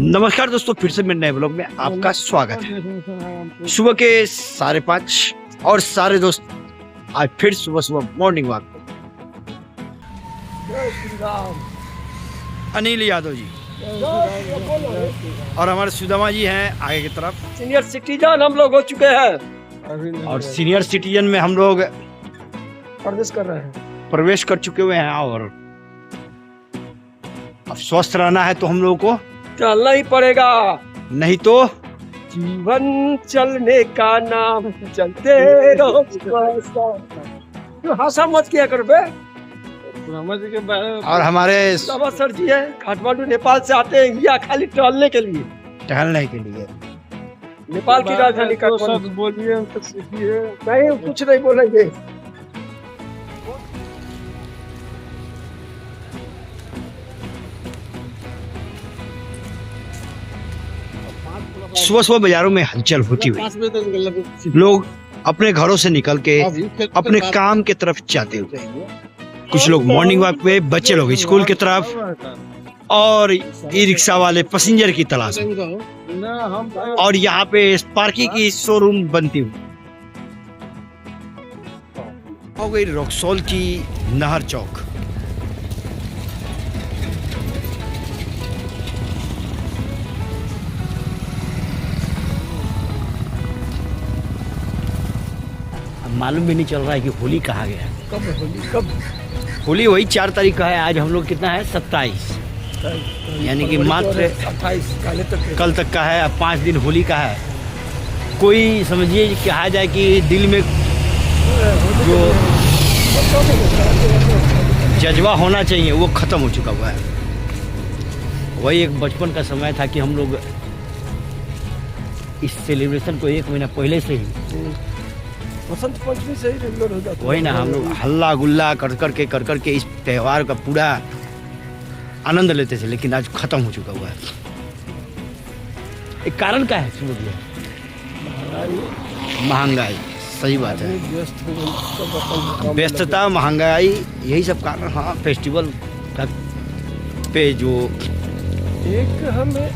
नमस्कार दोस्तों, फिर से मेरे नए ब्लॉग में आपका स्वागत है। सुबह के 5:30 और सारे दोस्त आज फिर सुबह मॉर्निंग वॉक पे। अनिल यादव जी और हमारे सुदामा जी हैं आगे की तरफ। सीनियर सिटीजन हम लोग हो चुके हैं और सीनियर सिटीजन में हम लोग प्रवेश कर चुके हुए हैं। और अब स्वस्थ रहना है तो हम लोगों को चलना ही पड़ेगा, नहीं तो जीवन चलने का नाम चलते रहो। हंसा मत किया कर बे। और हमारे सर जी है काठमांडू नेपाल से आते हैं या खाली टहलने के लिए? टहलने के लिए। नेपाल की राजधानी काठमांडू। बोलिए नहीं, कुछ नहीं बोलेंगे। सुबह सुबह बाजारों में हलचल होती हुई लोग अपने घरों से निकल के अपने काम के तरफ जाते हुए, कुछ लोग मॉर्निंग वॉक पे, बच्चे लोग स्कूल की तरफ और ई रिक्शा वाले पैसेंजर की तलाश में। और यहाँ पे स्पार्की की शोरूम बनती हुई हो गई रक्सौल की नहर चौक। मालूम भी नहीं चल रहा है कि होली कहाँ गया है। कब होली वही 4 तारीख का है। आज हम लोग कितना है 27, यानी कि मात्र 28 कल तक का है। अब 5 दिन होली का है। कोई समझिए कहा जाए कि दिल में जो जज्बा होना चाहिए वो खत्म हो चुका हुआ है। वही एक बचपन का समय था कि हम लोग इस सेलिब्रेशन को 1 महीना पहले से ही बसंत पंचमी से ही रेगुलर हो जाता है। वही ना, हम लोग हल्ला गुल्ला कर करके इस त्योहार का पूरा आनंद लेते थे, लेकिन आज खत्म हो चुका हुआ है। एक कारण क्या है? महंगाई। सही बात है, व्यस्तता, महंगाई, यही सब कारण। हाँ, फेस्टिवल पे जो एक हमें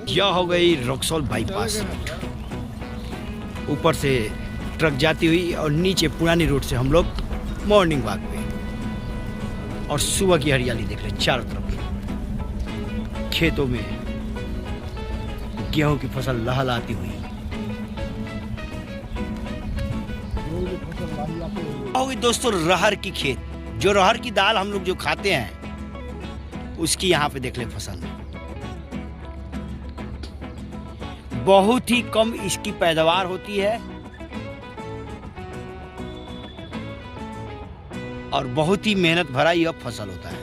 यह हो गई रक्सौल बाईपास। ऊपर से ट्रक जाती हुई और नीचे पुरानी रोड से हम लोग मॉर्निंग वॉक पे। और सुबह की हरियाली देख रहे चारों तरफ। खेतों में गेहूं की फसल लहलाती हुई। और दोस्तों रहर की खेत, जो रहर की दाल हम लोग जो खाते हैं, उसकी यहाँ पे देख ले फसल। बहुत ही कम इसकी पैदावार होती है और बहुत ही मेहनत भरा यह फसल होता है।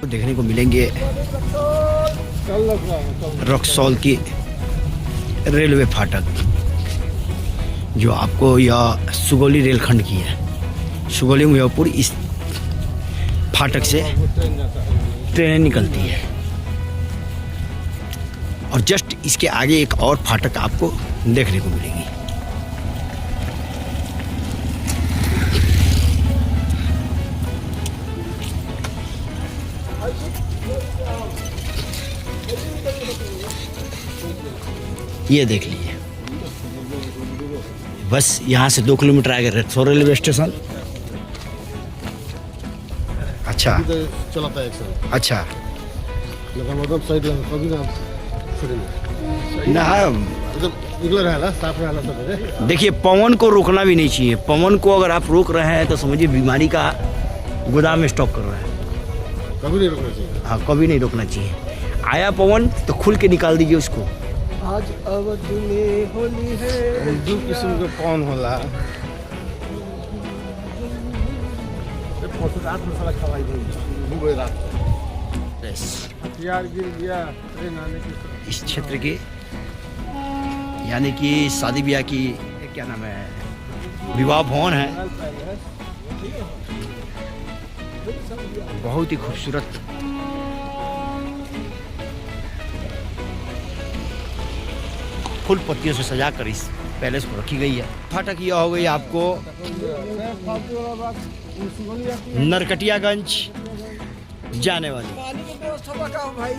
तो देखने को मिलेंगे रक्सौल की रेलवे फाटक, जो आपको यह सुगौली रेलखंड की है। सुगौली मुजफ्फरपुर इस फाटक से ट्रेनें निकलती है। और जस्ट इसके आगे एक और फाटक आपको देखने को मिलेगी। ये देख लीजिए, बस यहाँ से 2 किलोमीटर आगे रक्सौल रेलवे स्टेशन। अच्छा चलाता है अच्छा देखिए, पवन को रोकना भी नहीं चाहिए। पवन को अगर आप रोक रहे हैं तो समझिए बीमारी का गोदाम में स्टॉक कर रहे हैं। कभी नहीं रोकना चाहिए। हाँ, कभी नहीं रोकना चाहिए। आया पवन तो खुल के निकाल दीजिए उसको। आज अवध में होली है। दो किस्म के पवन होला। रात में साला खवाई देंगे रात। हथियार गिर गया ट्रेन आने की। इस क्षेत्र के यानी कि शादी ब्याह की क्या नाम है, विवाह भवन है। बहुत ही खूबसूरत फूल पत्तियों से सजाकर इस पैलेस को रखी गई है। फाटक यह हो गई आपको नरकटियागंज जाने वाली। पानी की व्यवस्था बताओ भाई।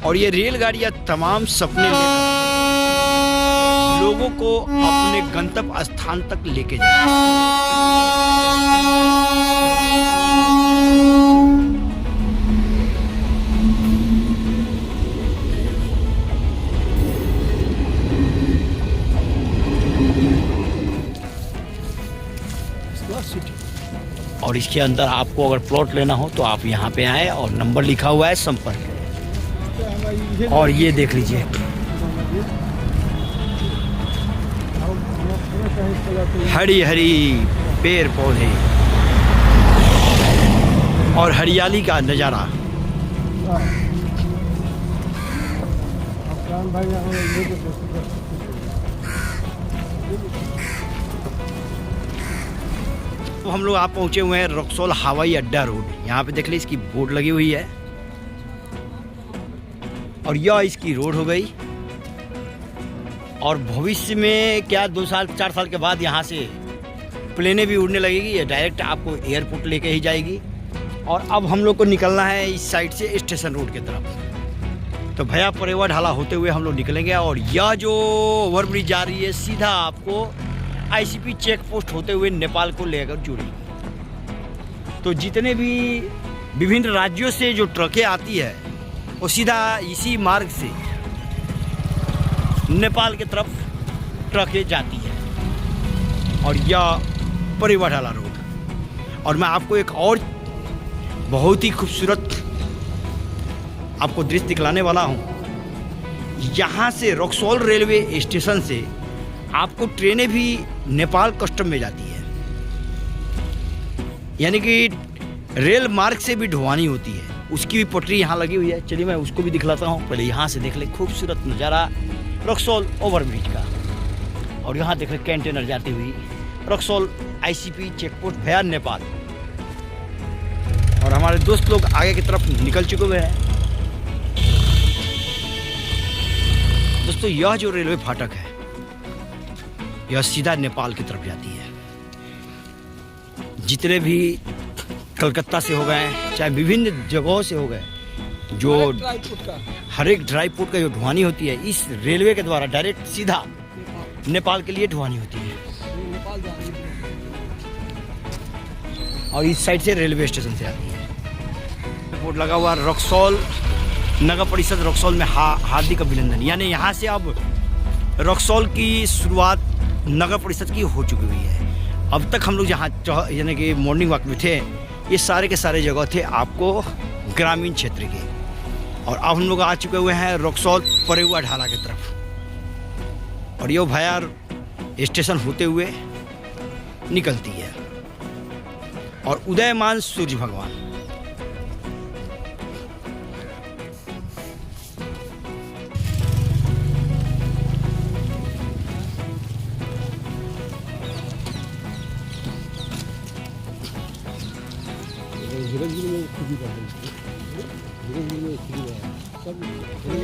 और ये रेलगाड़ियां तमाम सपने लेकर लोगों को अपने गंतव्य स्थान तक लेके जाए। और इसके अंदर आपको अगर प्लॉट लेना हो तो आप यहाँ पे आए और नंबर लिखा हुआ है संपर्क। और ये देख लीजिए हरी हरी पेड़ पौधे और हरियाली का नज़ारा। तो हम लोग आप पहुंचे हुए हैं रक्सौल हवाई अड्डा रोड। यहाँ पे देख लीजिए इसकी बोर्ड लगी हुई है और यह इसकी रोड हो गई। और भविष्य में क्या 2 साल 4 साल के बाद यहाँ से प्लेनें भी उड़ने लगेगी। ये डायरेक्ट आपको एयरपोर्ट लेके ही जाएगी। और अब हम लोग को निकलना है इस साइड से स्टेशन रोड की तरफ। तो भैया परेवा ढाला होते हुए हम लोग निकलेंगे। और यह जो ओवरब्रिज जा रही है सीधा आपको ICP चेक पोस्ट होते हुए नेपाल को लेकर जुड़ेगी। तो जितने भी विभिन्न राज्यों से जो ट्रकें आती है वो सीधा इसी मार्ग से नेपाल की तरफ ट्रकें जाती है। और यह परेवा ढाला रोड। और मैं आपको एक और बहुत ही खूबसूरत आपको दृश्य दिखलाने वाला हूँ। यहाँ से रक्सौल रेलवे स्टेशन से आपको ट्रेनें भी नेपाल कस्टम में जाती है, यानी कि रेल मार्ग से भी ढुवानी होती है। उसकी भी पटरी यहाँ लगी हुई है। चलिए मैं उसको भी दिखलाता हूँ। पहले यहाँ से देख ले खूबसूरत नज़ारा रक्सौल ओवरब्रिज का। और यहाँ देख ले कंटेनर जाती हुई रक्सौल ICP चेक पोस्ट भया नेपाल। और हमारे दोस्त लोग आगे की तरफ निकल चुके हुए हैं। दोस्तों यह जो रेलवे फाटक है यह सीधा नेपाल की तरफ जाती है। जितने भी कलकत्ता से हो गए चाहे विभिन्न जगहों से हो गए, जो हर एक ड्राई फ्रूट का जो ढुवानी होती है इस रेलवे के द्वारा डायरेक्ट सीधा नेपाल के लिए ढुवानी होती है। और इस साइड से रेलवे स्टेशन से आती है। बोर्ड लगा हुआ रक्सौल नगर परिषद रक्सौल में हार्दिक अभिनंदन। यानी यहाँ से अब रक्सौल की शुरुआत नगर परिषद की हो चुकी हुई है। अब तक हम लोग जहाँ यानी कि मॉर्निंग वॉक में थे ये सारे के सारे जगह थे आपको ग्रामीण क्षेत्र के। और अब हम लोग आ चुके हुए हैं रक्सौल परेवा ढाला की तरफ। और ये भया स्टेशन होते हुए निकलती है। और उदयमान सूर्य भगवान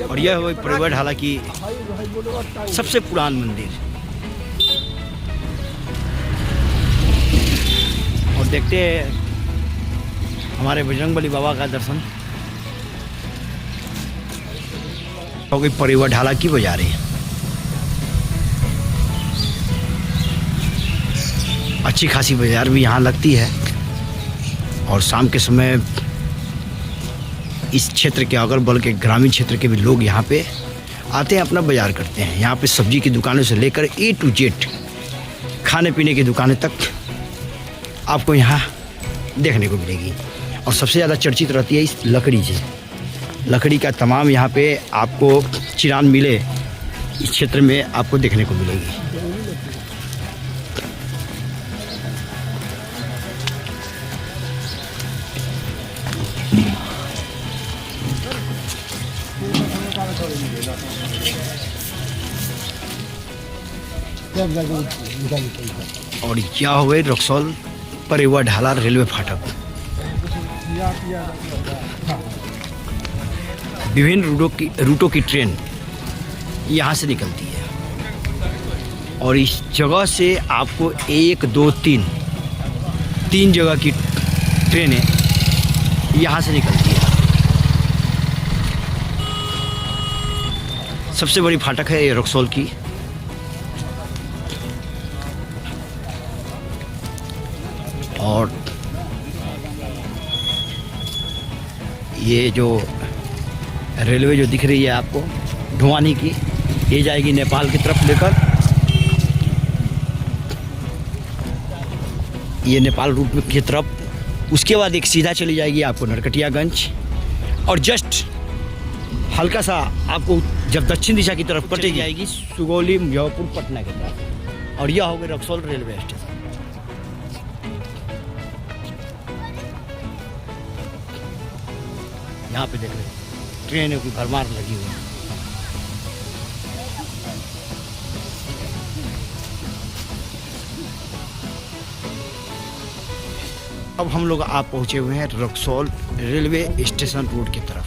और यह है परेवा ढाला की सबसे पुरान मंदिर। और देखते हैं हमारे बजरंगबली बाबा का दर्शन। हो गई परेवा ढाला की बाजार है। अच्छी खासी बाजार भी यहाँ लगती है। और शाम के समय इस क्षेत्र के अगल बगल के ग्रामीण क्षेत्र के भी लोग यहाँ पे आते हैं, अपना बाजार करते हैं। यहाँ पे सब्जी की दुकानों से लेकर A to Z खाने पीने की दुकानें तक आपको यहाँ देखने को मिलेगी। और सबसे ज़्यादा चर्चित रहती है इस लकड़ी से। लकड़ी का तमाम यहाँ पे आपको चिरान मिले इस क्षेत्र में आपको देखने को मिलेगी। और क्या हुए रक्सौल परेवा ढाला रेलवे फाटक। विभिन्न रूटों की ट्रेन यहाँ से निकलती है और इस जगह से आपको 1, 2, 3 जगह की ट्रेनें यहाँ से निकलती है। सबसे बड़ी फाटक है ये रक्सौल की। और ये जो रेलवे जो दिख रही है आपको ढुवानी की, ये जाएगी नेपाल की तरफ लेकर। ये नेपाल रूट की तरफ। उसके बाद एक सीधा चली जाएगी आपको नरकटियागंज और जस्ट हल्का सा आपको जब दक्षिण दिशा की तरफ चली जाएगी सुगौली, मुजफ्फरपुर, पटना की तरफ। और यह हो गया रक्सौल रेलवे स्टेशन। यहाँ पे देख रहे हैं ट्रेनों की भरमार लगी हुई है। अब हम लोग आप पहुँचे हुए हैं रक्सौल रेलवे स्टेशन रोड की तरफ।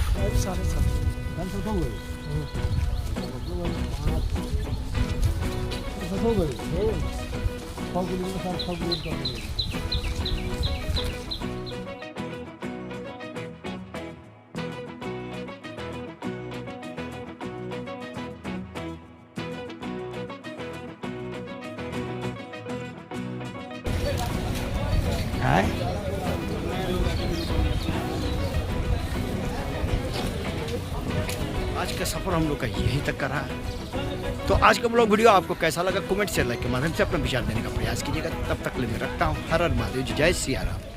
आज का सफ़र हम लोग का यहीं तक का रहा। तो आज का ब्लॉग वीडियो आपको कैसा लगा कमेंट से लाइक के माध्यम से अपना विचार देने का प्रयास कीजिएगा। तब तक के लिए मैं रखता हूँ। हर हर महादेव, जय सिया राम।